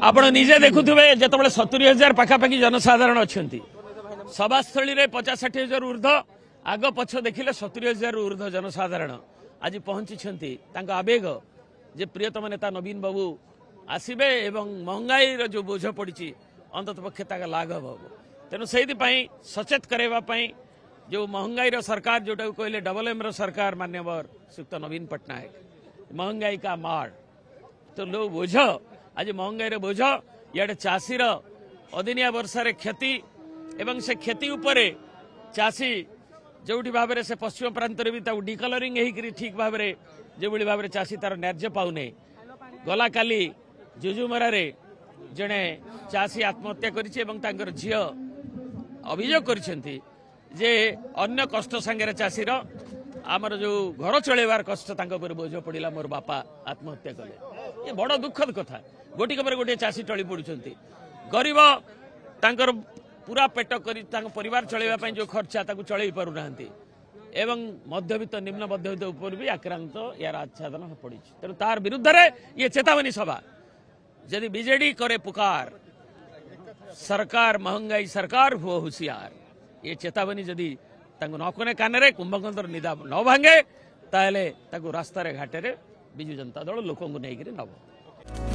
आपण निजे देखुवे जिते 70,000 पाखापाखि जनसाधारण अच्छा सभास्थली में 50-60,000 ऊर्ध आग पछ देखिले 70,000 ऊर्ध जनसाधारण आज पहुंची आवेग जे प्रियतम नेता नवीन बाबू आसबे एवं महंगाई जो बोझ पड़ी अंतत पक्षे लाघव हम तेणु से सचेत करवाई जो महंगाई सरकार जोटा कहले डबल एम सरकार मान्यवर श्रीयुक्त नवीन पट्टनायक महंगाई का मार तो लो बोझ आज महंगाई बोझ इे चाषीर अदिनिया वर्षार क्षति एवं से क्षति उपरे चाषी जो भाव से पश्चिम प्रांत भी डिकलरिंग होकर ठीक भाव जो भाव चाषी तार न्याय्य पाउने गला काली जुजुमरारे जड़े चाषी आत्महत्या कर झी अभियोग कर अन्य कष्ट सांगे चाषीर आमर जो घर चलैबार कष्ट बोझ पड़ा मोर बापा आत्महत्या कले ये बड़ दुखद कथा गोटी पर गोटे चाषी टली पड़ुंट गरीब तांकर पूरा पेट कर परिवार चलैबा जो खर्चा चलई पारुना एवं मध्यवित्त निम्न मध्यवित्त उपर भी आक्रांत यार आच्छादन पड़ी तेणु तार विरुद्ध रे ये चेतावनी सभा यदि बीजेडी करे पुकार सरकार महंगाई सरकार हुआ होशियार ये चेतावनी जदि नकने कान कुंभकंतर निदा न भांगे ताले रास्तार घाटे बिजु जनता दल लोक नहीं नब।